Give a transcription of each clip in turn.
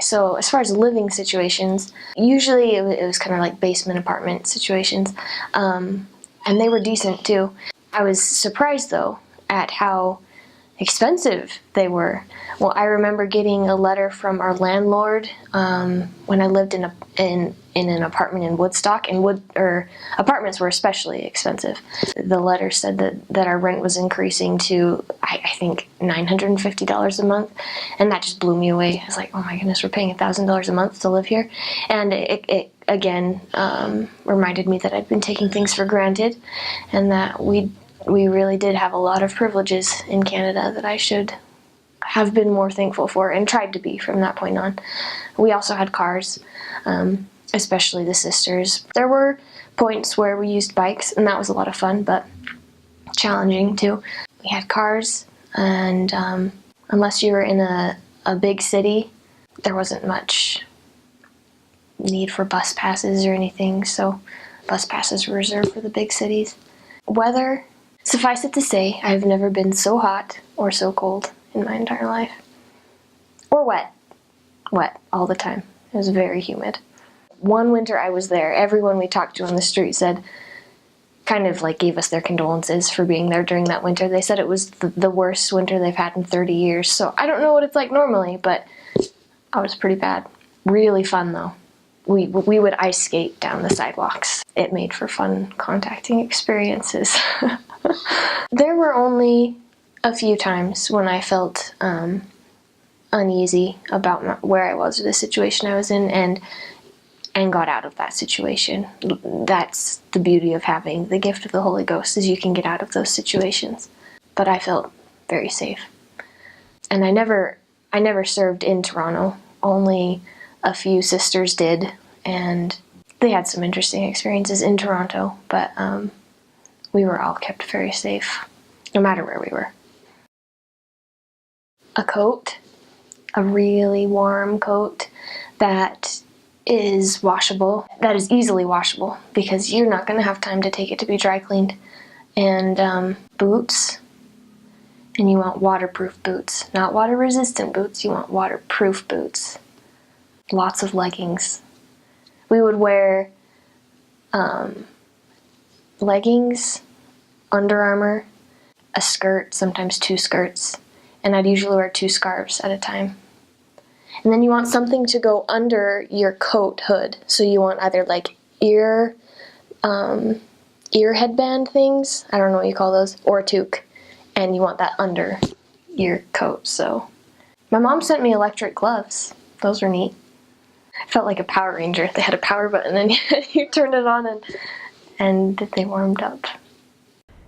So as far as living situations, usually it was kind of like basement apartment situations, and they were decent too. I was surprised though at how expensive they were. Well, I remember getting a letter from our landlord when I lived in an apartment in Woodstock, and apartments were especially expensive. The letter said that our rent was increasing to I think $950 a month, and that just blew me away. I was like, oh my goodness, we're paying $1,000 a month to live here, and it again reminded me that I'd been taking things for granted, and that we really did have a lot of privileges in Canada that I should have been more thankful for, and tried to be from that point on. We also had cars, especially the sisters. There were points where we used bikes, and that was a lot of fun, but challenging too. We had cars, and unless you were in a big city, there wasn't much need for bus passes or anything, so bus passes were reserved for the big cities. Weather, suffice it to say, I've never been so hot or so cold in my entire life. Or wet. Wet all the time. It was very humid. One winter I was there, everyone we talked to on the street said, kind of like gave us their condolences for being there during that winter. They said it was the worst winter they've had in 30 years. So I don't know what it's like normally, but I was pretty bad. Really fun though. We would ice skate down the sidewalks. It made for fun contacting experiences. There were only a few times when I felt uneasy about where I was or the situation I was in, and got out of that situation. That's the beauty of having the gift of the Holy Ghost, is you can get out of those situations. But I felt very safe. And I never served in Toronto. Only a few sisters did, and they had some interesting experiences in Toronto, but we were all kept very safe, no matter where we were. A coat, a really warm coat that is washable, that is easily washable, because you're not going to have time to take it to be dry cleaned. And boots, and you want waterproof boots, not water resistant boots, you want waterproof boots. Lots of leggings. We would wear leggings, Under Armour, a skirt, sometimes 2 skirts, and I'd usually wear 2 scarves at a time. And then you want something to go under your coat hood. So you want either like ear headband things, I don't know what you call those, or a toque, and you want that under your coat. So my mom sent me electric gloves. Those were neat. I felt like a Power Ranger. They had a power button and you turned it on and they warmed up.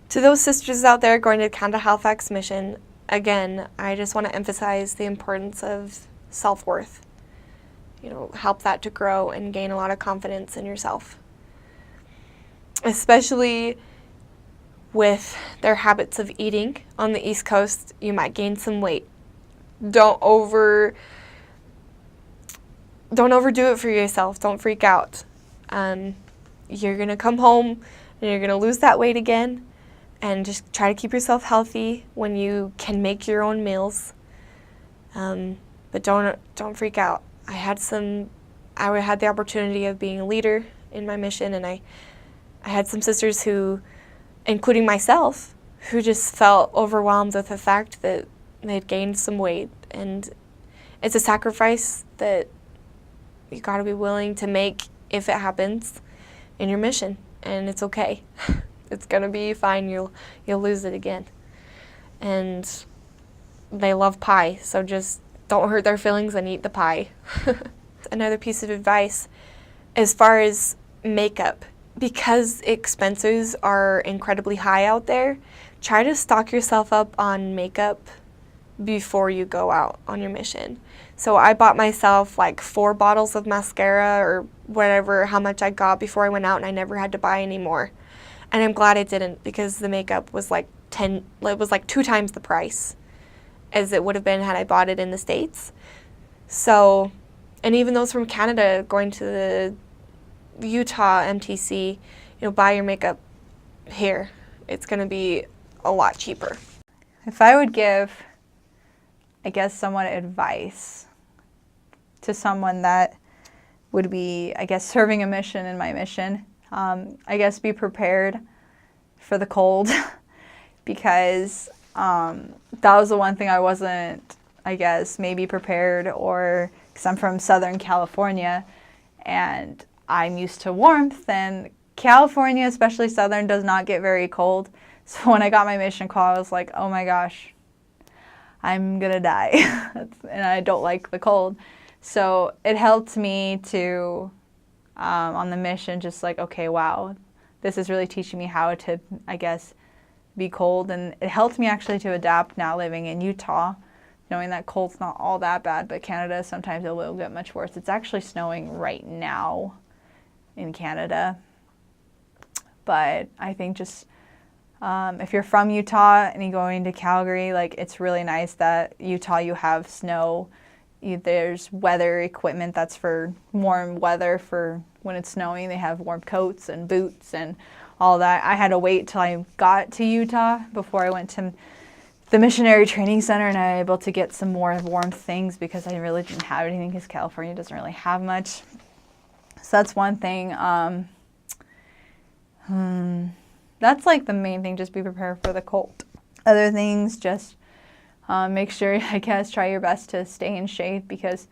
To those sisters out there going to Canada Halifax Mission, again, I just want to emphasize the importance of self-worth. Help that to grow and gain a lot of confidence in yourself. Especially with their habits of eating on the East Coast, you might gain some weight. Don't overdo it for yourself. Don't freak out. You're going to come home and you're going to lose that weight again. And just try to keep yourself healthy when you can make your own meals. But don't freak out. I had the opportunity of being a leader in my mission, and I had some sisters who, including myself, who just felt overwhelmed with the fact that they'd gained some weight. And it's a sacrifice that you got to be willing to make if it happens in your mission, and it's okay. It's gonna be fine. You'll lose it again. And they love pie, so just don't hurt their feelings and eat the pie. Another piece of advice, as far as makeup, because expenses are incredibly high out there, try to stock yourself up on makeup before you go out on your mission. So I bought myself like 4 bottles of mascara or whatever, how much I got before I went out, and I never had to buy any more. And I'm glad I didn't, because the makeup was like 2 times the price as it would have been had I bought it in the States. So, and even those from Canada going to the Utah MTC, buy your makeup here. It's going to be a lot cheaper. If I would give, I guess, somewhat advice to someone that would be, I guess, serving a mission in my mission. I guess be prepared for the cold because that was the one thing I wasn't, I guess, maybe prepared, or because I'm from Southern California and I'm used to warmth, and California, especially Southern, does not get very cold. So when I got my mission call, I was like, oh my gosh, I'm gonna die. And I don't like the cold. So it helped me to, on the mission, just like, okay, wow, this is really teaching me how to, I guess, be cold. And it helped me actually to adapt now living in Utah, knowing that cold's not all that bad, but Canada, sometimes it will get much worse. It's actually snowing right now in Canada. But I think just if you're from Utah and you're going to Calgary, like, it's really nice that Utah, you have snow. There's weather equipment that's for warm weather, for when it's snowing. They have warm coats and boots and all that. I had to wait till I got to Utah before I went to the Missionary Training Center, and I was able to get some more warm things because I really didn't have anything, because California doesn't really have much. So that's one thing. That's like the main thing, just be prepared for the cold. Other things, just make sure, I guess, try your best to stay in shape, because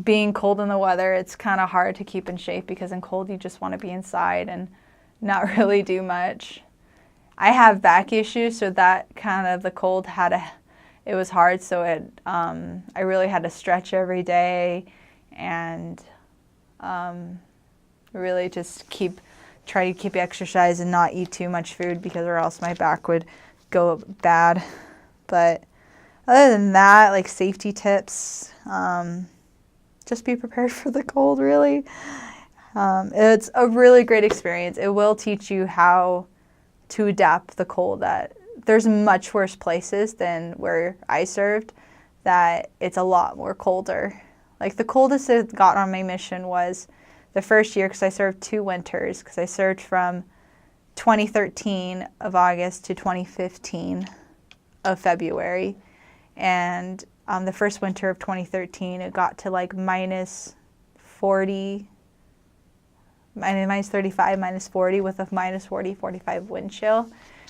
being cold in the weather, it's kind of hard to keep in shape, because in cold you just want to be inside and not really do much. I have back issues, so that kind of, the cold it was hard, so I really had to stretch every day and really just try to keep exercise and not eat too much food, because or else my back would go bad. But other than that, like, safety tips, just be prepared for the cold, really. It's a really great experience. It will teach you how to adapt the cold. That there's much worse places than where I served, that it's a lot more colder. Like, the coldest it got on my mission was the first year, because I served 2 winters, because I served from 2013 of August to 2015 of February. And the first winter of 2013, it got to like minus 40, minus 35, minus 40, with a minus 40, 45 wind chill.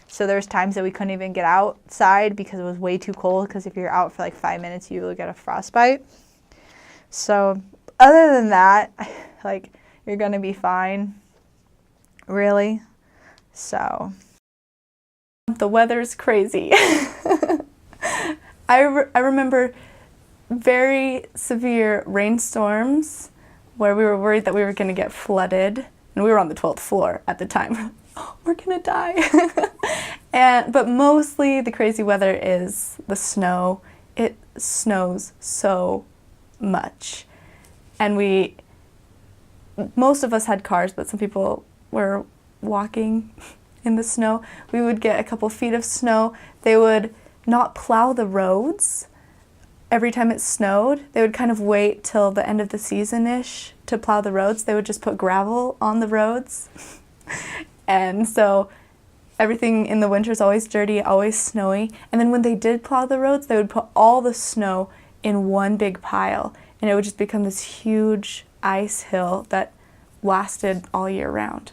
So there's times that we couldn't even get outside because it was way too cold, because if you're out for like 5 minutes, you will get a frostbite. So other than that, like, you're going to be fine, really. So the weather's crazy. I remember very severe rainstorms where we were worried that we were going to get flooded, and we were on the 12th floor at the time. Oh, we're going to die. But mostly the crazy weather is the snow. It snows so much. And most of us had cars, but some people were walking in the snow. We would get a couple feet of snow. They would not plow the roads every time it snowed. They would kind of wait till the end of the season-ish to plow the roads. They would just put gravel on the roads. And so everything in the winter is always dirty, always snowy. And then when they did plow the roads, they would put all the snow in one big pile, and it would just become this huge ice hill that lasted all year round.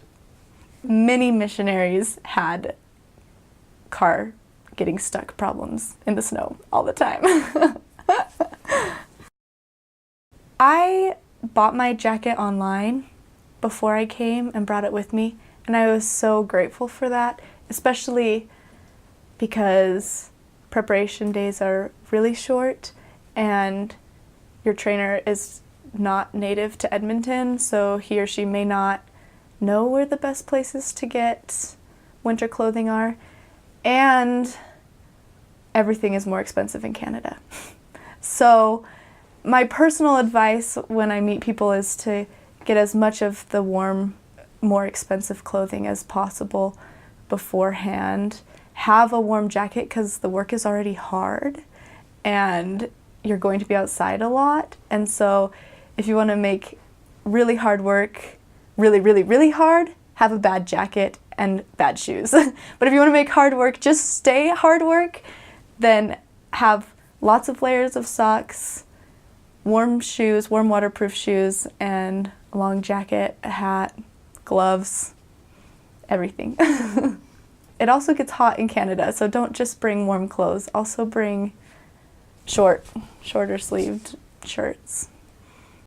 Many missionaries had car getting stuck problems in the snow all the time. I bought my jacket online before I came and brought it with me, and I was so grateful for that, especially because preparation days are really short and your trainer is not native to Edmonton, so he or she may not know where the best places to get winter clothing are, and everything is more expensive in Canada. So my personal advice when I meet people is to get as much of the warm, more expensive clothing as possible beforehand. Have a warm jacket, because the work is already hard and you're going to be outside a lot. And so if you want to make really hard work really, really, really hard, have a bad jacket and bad shoes. But if you want to make hard work just stay hard work, then have lots of layers of socks, warm shoes, warm waterproof shoes, and a long jacket, a hat, gloves, everything. It also gets hot in Canada, so don't just bring warm clothes. Also bring shorter sleeved shirts.